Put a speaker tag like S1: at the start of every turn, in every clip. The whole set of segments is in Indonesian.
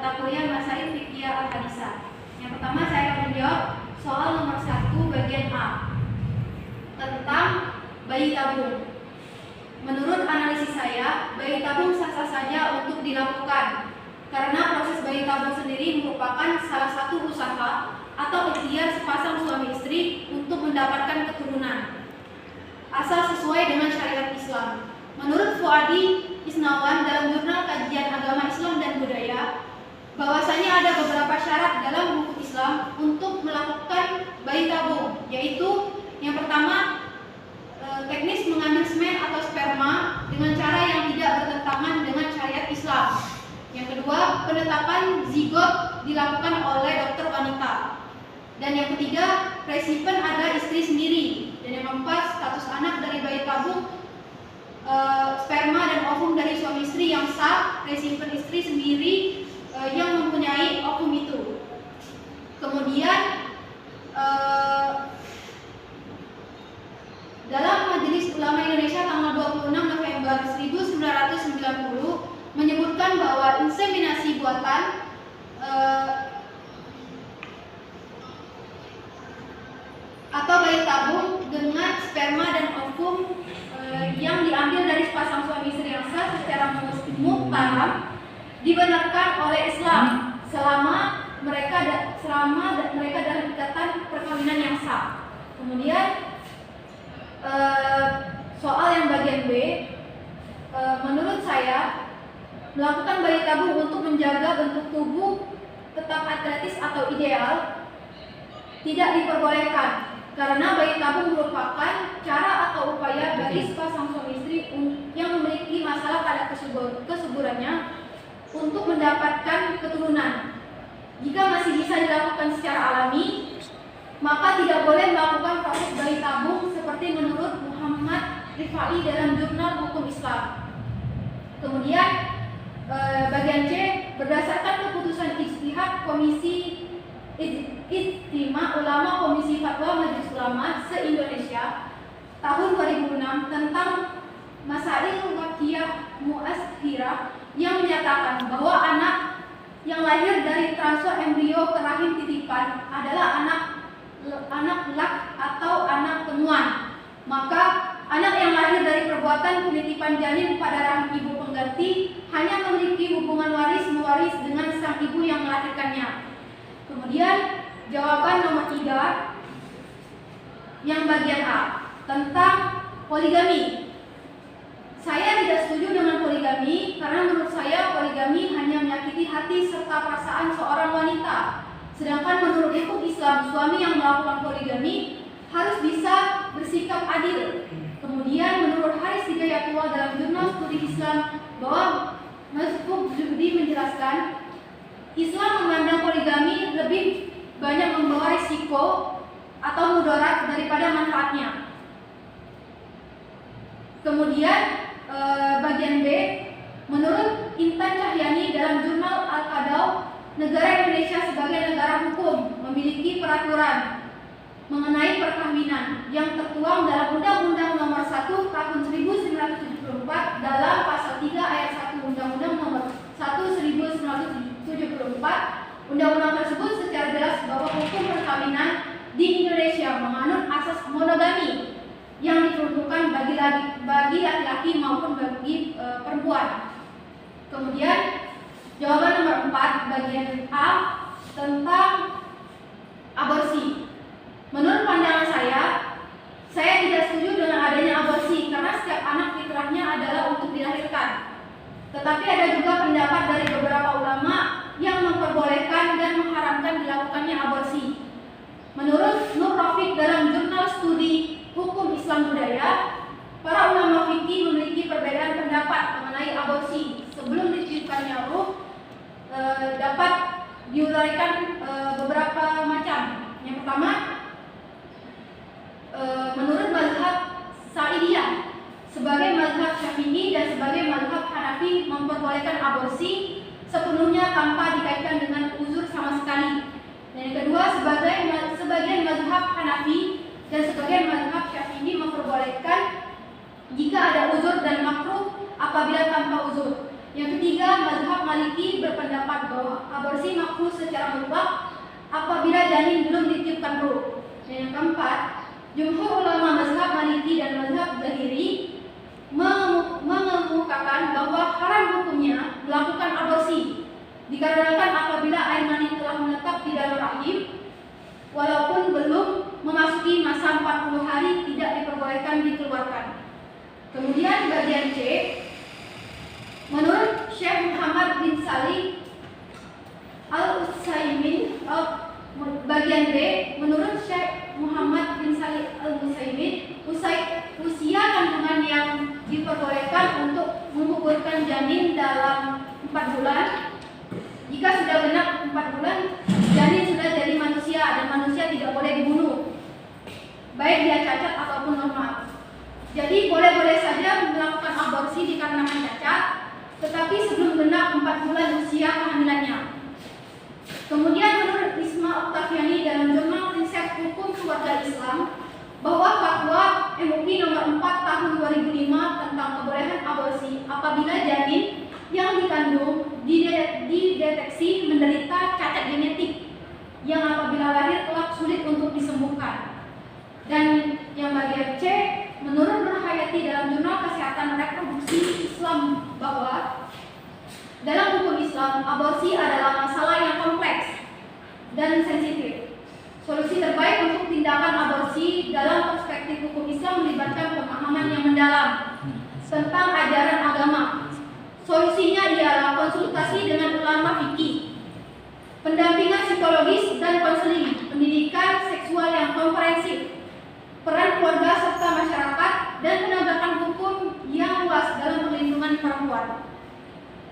S1: mata kuliah Masail Fiqhiyah Al-Hadisah. Yang pertama saya akan menjawab soal nomor 1 bagian A tentang bayi tabung. Menurut analisis saya, bayi tabung sah-sah saja untuk dilakukan karena proses bayi tabung sendiri merupakan salah satu usaha atau ikhtiar sepasang suami istri untuk mendapatkan keturunan asal sesuai dengan syariat Islam. Menurut Fuadi Isnawan dalam jurnal Kajian Agama Islam dan Budaya, bahwasanya ada beberapa syarat dalam hukum Islam untuk melakukan bayi tabung, yaitu yang pertama, teknis mengambil semen atau sperma dengan cara yang tidak bertentangan dengan syariat Islam. Yang kedua, penetapan zigot dilakukan oleh dokter wanita. Dan yang ketiga, resipen ada istri sendiri. Dan yang keempat, status anak dari bayi tabung, sperma dan ovum dari suami istri yang sah, resipen istri sendiri yang mempunyai ovum itu. Kemudian dalam Majelis Ulama Indonesia tanggal 26 November 1990 menyebutkan bahwa inseminasi buatan atau bayi tabung dengan sperma dan ovum yang diambil dari sepasang suami istri yang sah secara muhtaram dibenarkan oleh Islam selama mereka dalam ikatan perkawinan yang sah. Kemudian soal yang bagian B, menurut saya melakukan bayi tabung untuk menjaga bentuk tubuh tetap atletis atau ideal tidak diperbolehkan karena bayi tabung merupakan cara atau upaya bagi sepasang suami istri yang memiliki masalah pada kesuburannya untuk mendapatkan keturunan. Jika masih bisa dilakukan secara alami, maka tidak boleh melakukan proses bayi tabung seperti menurut Muhammad Rifai dalam Jurnal Hukum Islam. Kemudian bagian C, berdasarkan keputusan ijtihad Komisi Ijtima Ulama Komisi Fatwa Majelis Ulama se-Indonesia tahun 2006 tentang Masail Waqiyah Mu'asthirah yang menyatakan bahwa anak yang lahir dari transfer embrio ke rahim titipan adalah anak lak atau anak temuan. Maka anak yang lahir dari perbuatan penitipan janin pada rahim ibu pengganti hanya memiliki hubungan waris-mewaris dengan sang ibu yang melahirkannya. Kemudian jawaban nomor 3 yang bagian A tentang poligami. Saya tidak setuju dengan poligami karena menurut saya poligami hanya menyakiti hati serta perasaan seorang wanita. Sedangkan menurut hukum Islam, suami yang melakukan poligami harus bisa bersikap adil. Kemudian menurut Haris Hidayatullah dalam Jurnal Studi Islam bahwa Mazhab Judi menjelaskan Islam memandang poligami lebih banyak membawa risiko atau mudarat daripada manfaatnya. Kemudian bagian B, menurut Intan Cahyani dalam Jurnal Al-Qadaw, negara Indonesia sebagai negara hukum memiliki peraturan mengenai perkawinan yang tertuang dalam Undang-Undang Nomor 1 Tahun 1974 dalam Pasal 3 Ayat 1 Undang-Undang Nomor 1 1974. Undang-undang tersebut secara jelas bahwa hukum perkawinan di Indonesia menganut asas monogami yang diperuntukkan bagi laki-laki maupun bagi perempuan. Kemudian jawaban nomor 4 bagian A tentang aborsi. Menurut pandangan saya tidak setuju dengan adanya aborsi karena setiap anak fitrahnya adalah untuk dilahirkan. Tetapi ada juga pendapat dari beberapa ulama yang memperbolehkan dan mengharamkan dilakukannya aborsi. Menurut Nur Rafiq dalam Jurnal Studi Hukum Islam Budaya, para ulama fikih memiliki perbedaan pendapat mengenai aborsi. Sebelum ditiupkannya ruh dapat diuraikan beberapa macam. Yang pertama, menurut mazhab Sa'idiyah sebagai mazhab Syafi'i dan sebagai mazhab Hanafi memperbolehkan aborsi sepenuhnya tanpa dikaitkan dengan uzur sama sekali. Dan yang kedua, sebagian mazhab Hanafi dan sebagian mazhab Syafi'i memperbolehkan jika ada uzur dan makruh apabila tanpa uzur. Yang ketiga, mazhab Maliki berpendapat bahwa aborsi makruh secara mutlak apabila janin belum ditiupkan ruh. Dan yang keempat, jumhur ulama mazhab Maliki dan mazhab Zahiri mengemukakan bahwa haram hukumnya melakukan aborsi dikarenakan apabila air mani telah menetap di dalam rahim walaupun belum memasuki masa 40 hari tidak diperbolehkan dikeluarkan. Kemudian bagian C, menurut Syekh Muhammad bin Salih Al-Utsaimin, bagian B, menurut Syekh Muhammad bin Salih Al-Utsaimin, usia kandungan yang diperbolehkan untuk menguburkan janin dalam 4 bulan. Jika sudah genap 4 bulan, janin sudah jadi manusia dan manusia tidak boleh dibunuh, baik dia cacat ataupun normal. Jadi boleh-boleh saja melakukan aborsi dikarenakan cacat, tetapi sebelum genap 4 bulan usia kehamilannya. Kemudian menurut Isma Oktaviani dalam jurnal riset hukum keluarga Islam bahwa fatwa MUI nomor 4 tahun 2005 tentang kebolehan aborsi apabila janin yang dikandung dideteksi menderita cacat genetik yang apabila lahir kelak sulit untuk disembuhkan. Dan yang bagian C, menurut Nur Hayati dalam jurnal kesehatan reproduksi Islam bahwa dalam hukum Islam aborsi adalah masalah yang kompleks dan sensitif. Solusi terbaik untuk tindakan aborsi dalam perspektif hukum Islam melibatkan pemahaman yang mendalam tentang ajaran agama. Solusinya ialah konsultasi dengan ulama fikih, pendampingan psikologis dan konseling, pendidikan seksual yang komprehensif, peran keluarga serta masyarakat, dan penegakan hukum yang luas dalam perlindungan perempuan.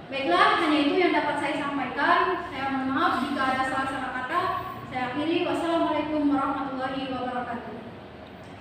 S1: Baiklah, hanya itu yang dapat saya sampaikan. Saya